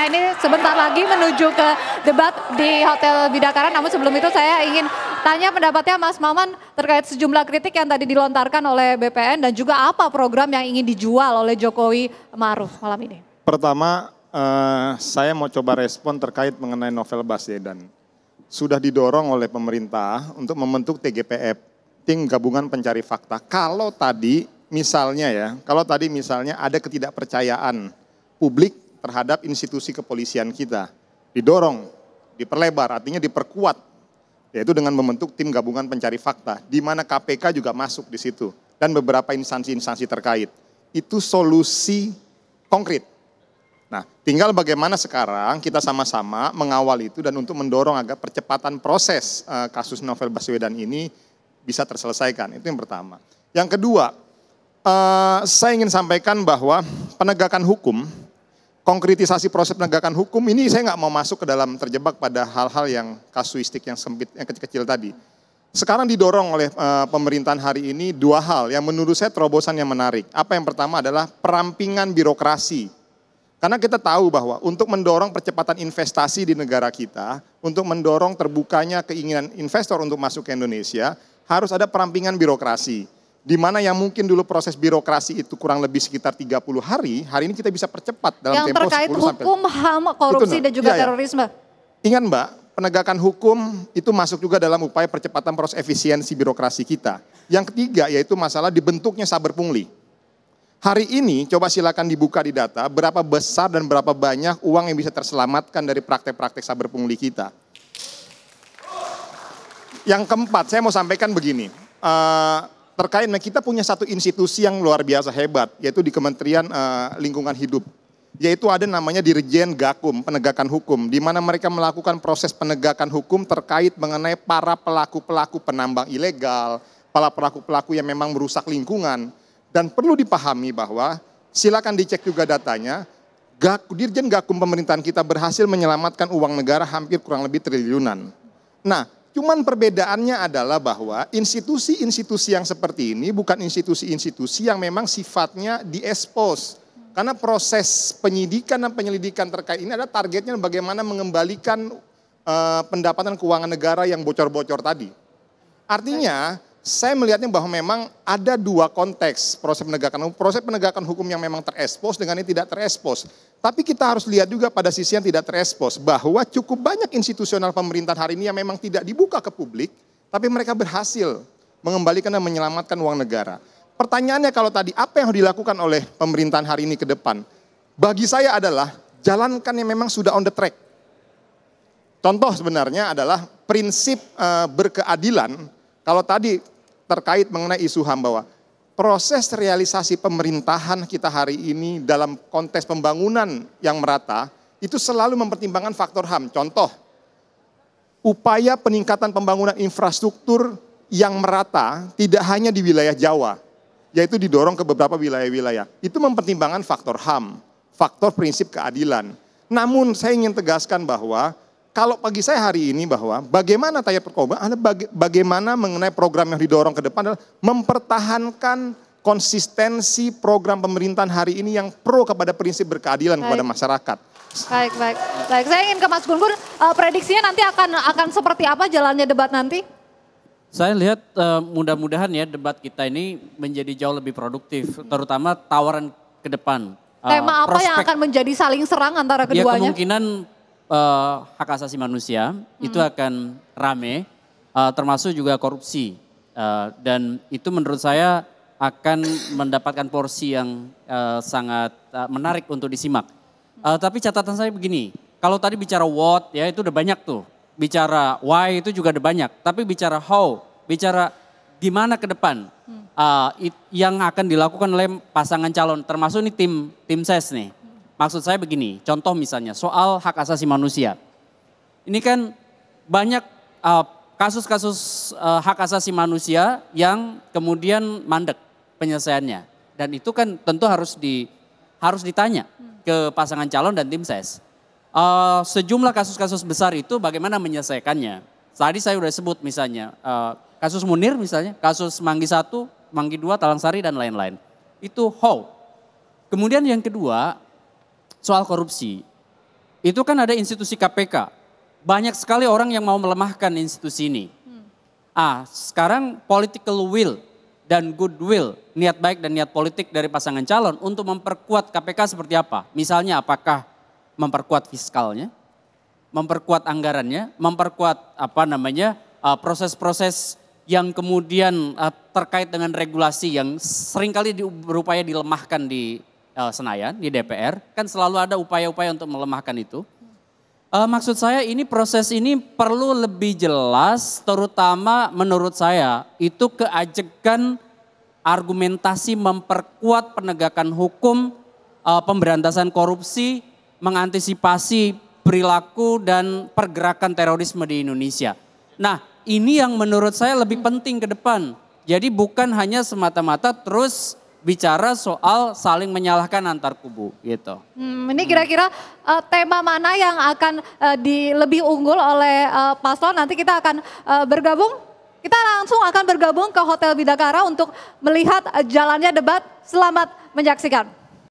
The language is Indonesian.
ini sebentar lagi menuju ke debat di Hotel Bidakara. Namun sebelum itu saya ingin tanya pendapatnya Mas Maman terkait sejumlah kritik yang tadi dilontarkan oleh BPN dan juga apa program yang ingin dijual oleh Jokowi Ma'ruf malam ini. Pertama, saya mau coba respon terkait mengenai Novel Baswedan. Sudah didorong oleh pemerintah untuk membentuk TGPF, Tim Gabungan Pencari Fakta. Kalau tadi misalnya ada ketidakpercayaan publik terhadap institusi kepolisian kita, didorong, diperlebar, artinya diperkuat, yaitu dengan membentuk Tim Gabungan Pencari Fakta, di mana KPK juga masuk di situ, dan beberapa instansi-instansi terkait. Itu solusi konkret. Nah, tinggal bagaimana sekarang kita sama-sama mengawal itu dan untuk mendorong agar percepatan proses kasus Novel Baswedan ini bisa terselesaikan. Itu yang pertama. Yang kedua, saya ingin sampaikan bahwa penegakan hukum, konkretisasi proses penegakan hukum ini saya nggak mau masuk ke dalam terjebak pada hal-hal yang kasuistik, yang sempit, yang kecil-kecil tadi. Sekarang didorong oleh pemerintahan hari ini dua hal yang menurut saya terobosan yang menarik. Apa yang pertama adalah perampingan birokrasi. Karena kita tahu bahwa untuk mendorong percepatan investasi di negara kita, untuk mendorong terbukanya keinginan investor untuk masuk ke Indonesia, harus ada perampingan birokrasi. Di mana yang mungkin dulu proses birokrasi itu kurang lebih sekitar 30 hari ini kita bisa percepat dalam tempo 10 sampai... Yang terkait hukum, HAM, korupsi dan juga terorisme. Ingat Mbak, penegakan hukum itu masuk juga dalam upaya percepatan proses efisiensi birokrasi kita. Yang ketiga yaitu masalah dibentuknya saber pungli. Hari ini coba silakan dibuka di data berapa besar dan berapa banyak uang yang bisa terselamatkan dari praktek-praktek saber pungli kita. Yang keempat, saya mau sampaikan begini, terkait kita punya satu institusi yang luar biasa hebat, yaitu di Kementerian Lingkungan Hidup. Yaitu ada namanya Dirjen Gakum, penegakan hukum, di mana mereka melakukan proses penegakan hukum terkait mengenai para pelaku-pelaku penambang ilegal, para pelaku-pelaku yang memang merusak lingkungan. Dan perlu dipahami bahwa, silakan dicek juga datanya, Dirjen Gakum pemerintahan kita berhasil menyelamatkan uang negara hampir kurang lebih triliunan. Nah, cuman perbedaannya adalah bahwa institusi-institusi yang seperti ini bukan institusi-institusi yang memang sifatnya diekspos. Karena proses penyidikan dan penyelidikan terkait ini ada targetnya bagaimana mengembalikan pendapatan keuangan negara yang bocor-bocor tadi. Artinya, saya melihatnya bahwa memang ada dua konteks proses penegakan hukum yang memang terekspos dengan yang tidak terekspos. Tapi kita harus lihat juga pada sisi yang tidak terekspos bahwa cukup banyak institusional pemerintahan hari ini yang memang tidak dibuka ke publik, tapi mereka berhasil mengembalikan dan menyelamatkan uang negara. Pertanyaannya kalau tadi apa yang harus dilakukan oleh pemerintahan hari ini ke depan? Bagi saya adalah jalankan yang memang sudah on the track. Contoh sebenarnya adalah prinsip berkeadilan. Kalau tadi terkait mengenai isu HAM bahwa proses realisasi pemerintahan kita hari ini dalam konteks pembangunan yang merata itu selalu mempertimbangkan faktor HAM. Contoh, upaya peningkatan pembangunan infrastruktur yang merata tidak hanya di wilayah Jawa, yaitu didorong ke beberapa wilayah-wilayah. Itu mempertimbangkan faktor HAM, faktor prinsip keadilan. Namun saya ingin tegaskan bahwa kalau pagi saya hari ini bahwa bagaimana bagaimana mengenai program yang didorong ke depan adalah mempertahankan konsistensi program pemerintahan hari ini yang pro kepada prinsip berkeadilan kepada masyarakat. Baik. Saya ingin ke Mas Gun-Gun, prediksinya nanti akan seperti apa jalannya debat nanti? Saya lihat mudah-mudahan ya debat kita ini menjadi jauh lebih produktif, terutama tawaran ke depan. Tema apa yang akan menjadi saling serang antara keduanya? Ya kemungkinan hak asasi manusia itu akan rame, termasuk juga korupsi. Dan itu menurut saya akan mendapatkan porsi yang sangat menarik untuk disimak. Tapi catatan saya begini, kalau tadi bicara what ya itu udah banyak tuh. Bicara why itu juga udah banyak. Tapi bicara how, bicara gimana ke depan yang akan dilakukan oleh pasangan calon, termasuk ini tim ses nih. Maksud saya begini, contoh misalnya soal hak asasi manusia. Ini kan banyak kasus-kasus hak asasi manusia yang kemudian mandek penyelesaiannya. Dan itu kan tentu harus ditanya ke pasangan calon dan tim ses. Sejumlah kasus-kasus besar itu bagaimana menyelesaikannya. Tadi saya sudah sebut misalnya kasus Munir misalnya, kasus Manggi 1, Manggi 2, Talang Sari dan lain-lain. Itu how. Kemudian yang kedua, soal korupsi. itu kan ada institusi KPK. Banyak sekali orang yang mau melemahkan institusi ini. Sekarang political will dan goodwill, niat baik dan niat politik dari pasangan calon untuk memperkuat KPK seperti apa? Misalnya apakah memperkuat fiskalnya, memperkuat anggarannya, memperkuat proses-proses yang kemudian terkait dengan regulasi yang seringkali berupaya dilemahkan di Senayan, di DPR, kan selalu ada upaya-upaya untuk melemahkan itu. Maksud saya ini proses ini perlu lebih jelas, terutama menurut saya itu keajekan argumentasi memperkuat penegakan hukum, pemberantasan korupsi, mengantisipasi perilaku dan pergerakan terorisme di Indonesia. Nah, ini yang menurut saya lebih penting ke depan. Jadi bukan hanya semata-mata terus bicara soal saling menyalahkan antar kubu gitu. Ini kira-kira tema mana yang akan lebih unggul oleh paslon? Nanti kita akan bergabung. Kita langsung akan bergabung ke Hotel Bidakara untuk melihat jalannya debat. Selamat menyaksikan.